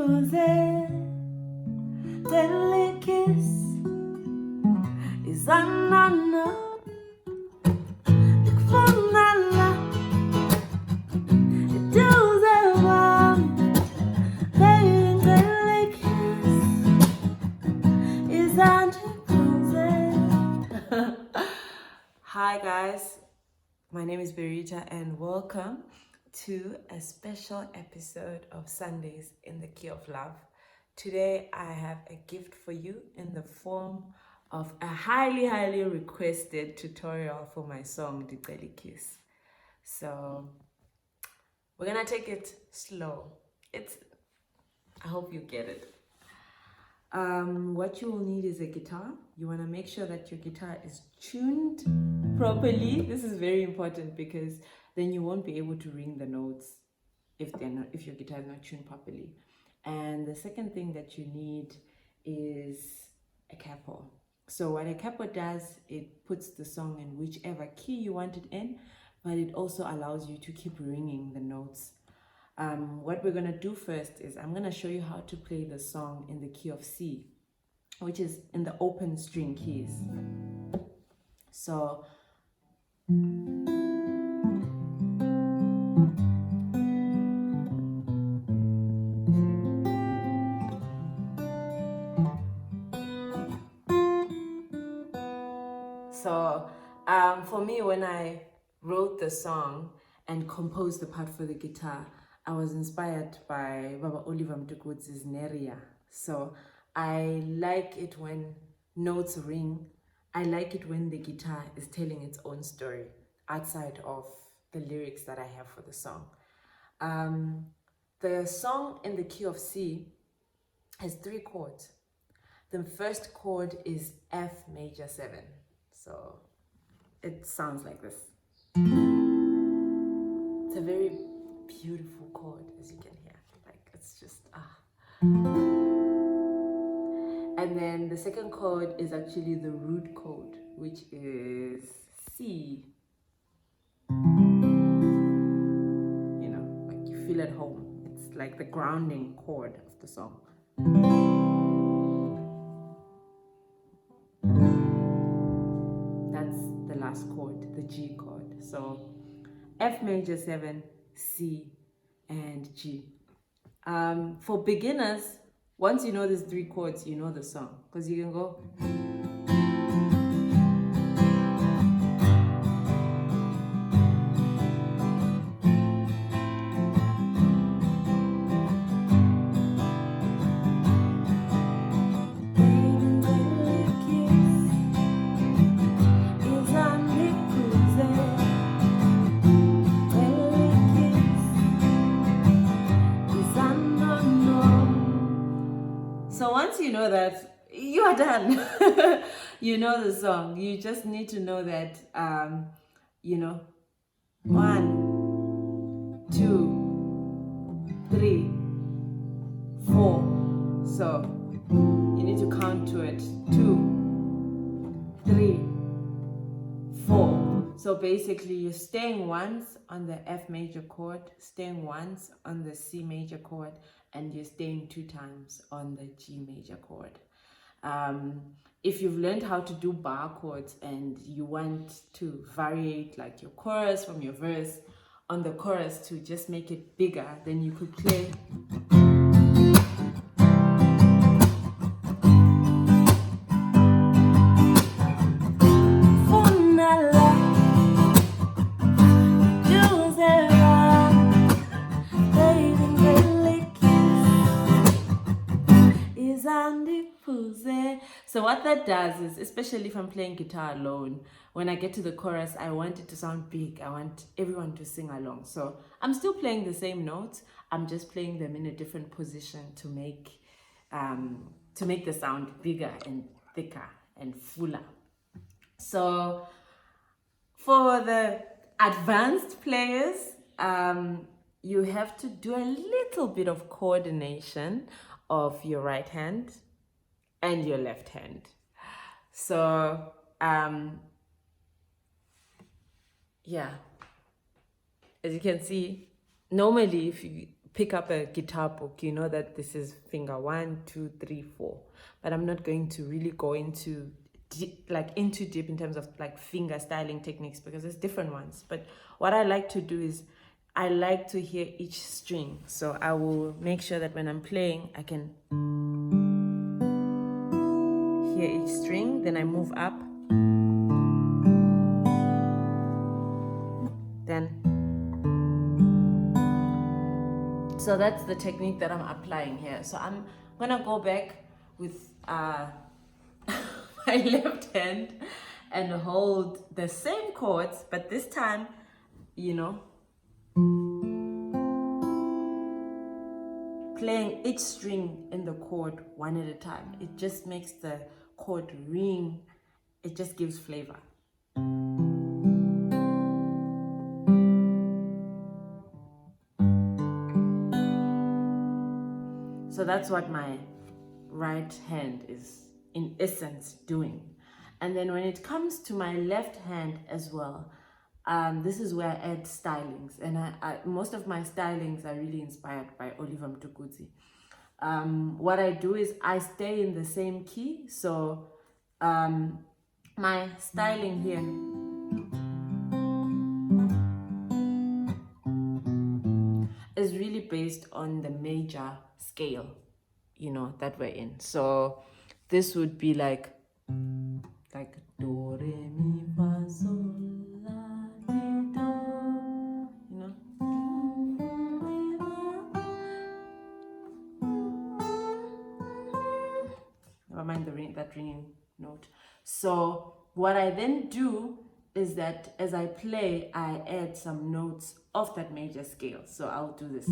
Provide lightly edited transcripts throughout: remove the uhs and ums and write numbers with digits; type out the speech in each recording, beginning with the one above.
Ndicel'ikiss is anana Kufanala Ndicel'ikiss is Hi guys, my name is Berita and welcome to a special episode of Sundays in the Key of Love. Today I have a gift for you in the form of a highly requested tutorial for my song Ndicel'ikiss. So we're gonna take it slow. I hope you get it. What you will need is a guitar. You want to make sure that your guitar is tuned properly. This is very important because then you won't be able to ring the notes if your guitar is not tuned properly. And the second thing that you need is a capo. So what a capo does, it puts the song in whichever key you want it in, but it also allows you to keep ringing the notes. What we're gonna do first is I'm gonna show you how to play the song in the key of C, which is in the open string keys. So for me, when I wrote the song and composed the part for the guitar, I was inspired by Baba Oliver Mtukudzi's Neria. So I like it when notes ring. I like it when the guitar is telling its own story outside of the lyrics that I have for the song. The song in the key of C has 3 chords. The first chord is F major 7. So it sounds like this. It's a very beautiful chord, as you can hear. Like, it's just And then the second chord is actually the root chord, which is C. You know, like you feel at home. It's like the grounding chord of the song. That's the last chord, the G chord. So F major 7, C, and G. For beginners, once you know these 3 chords, you know the song, because you can go. So once you know that, you are done. You know the song. You just need to know that, 1, 2, 3, 4. So you need to count to it. 2, 3, 4. So basically you're staying once on the F major chord, staying once on the C major chord, and you're staying 2 times on the G major chord. If you've learned how to do bar chords and you want to variate like your chorus from your verse on the chorus to just make it bigger, then you could play. So what that does is, especially if I'm playing guitar alone, when I get to the chorus, I want it to sound big. I want everyone to sing along. So I'm still playing the same notes. I'm just playing them in a different position to make the sound bigger and thicker and fuller. So for the advanced players, you have to do a little bit of coordination of your right hand and your left hand. So yeah, as you can see, normally if you pick up a guitar book, you know that this is finger 1, 2, 3, 4. But I'm not going to really go into deep in terms of like finger styling techniques, because there's different ones. But what I like to do is I like to hear each string. So I will make sure that when I'm playing, I can hear each string. Then I move up. So that's the technique that I'm applying here. So I'm gonna go back with my left hand and hold the same chords, but this time, you know, playing each string in the chord one at a time. It just makes the chord ring. It just gives flavor. So that's what my right hand is in essence doing. And then when it comes to my left hand as well, this is where I add stylings. And most of my stylings are really inspired by Oliver Mtukudzi. What I do is I stay in the same key. So my styling here is really based on the major scale, you know, that we're in. So this would be like do, re, mi, fa, sol, la, ti, do, you know. Never mind that ringing note. So what I then do is that as I play, I add some notes of that major scale. So I'll do this.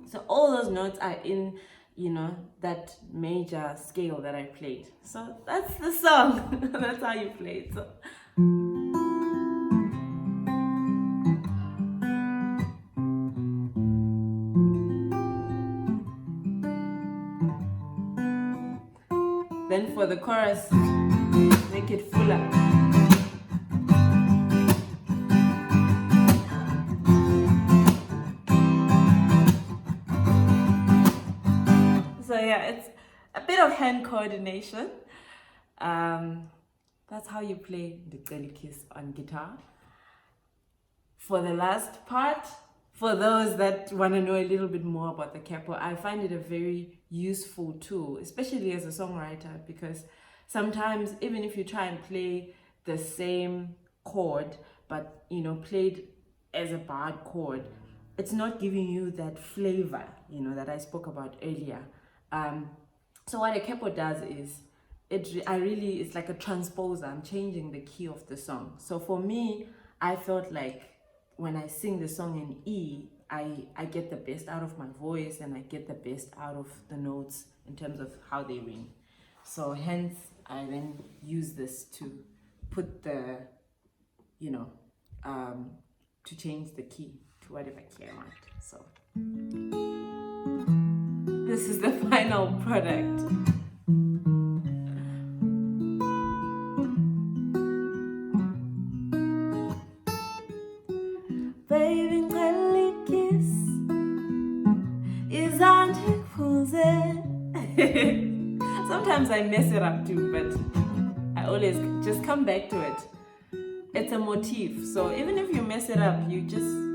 So all those notes are in, you know, that major scale that I played. So that's the song. That's how you play it. So. Then for the chorus, make it fuller. So yeah, it's a bit of hand coordination. That's how you play Ndicel'ikiss on guitar. For the last part, for those that want to know a little bit more about the Capo, I find it a very useful tool, especially as a songwriter, because sometimes even if you try and play the same chord, but you know, played as a barred chord, it's not giving you that flavor, you know, that I spoke about earlier. So what a Capo does is, it's like a transposer. I'm changing the key of the song. So for me, I felt like when I sing the song in E, I get the best out of my voice and I get the best out of the notes in terms of how they ring. So hence, I then use this to put the, you know, to change the key to whatever key I want. So this is the final product. Baby, Ndicel'ikiss is Ndicel'ikiss. Sometimes I mess it up too, but I always just come back to it. It's a motif, so even if you mess it up, you just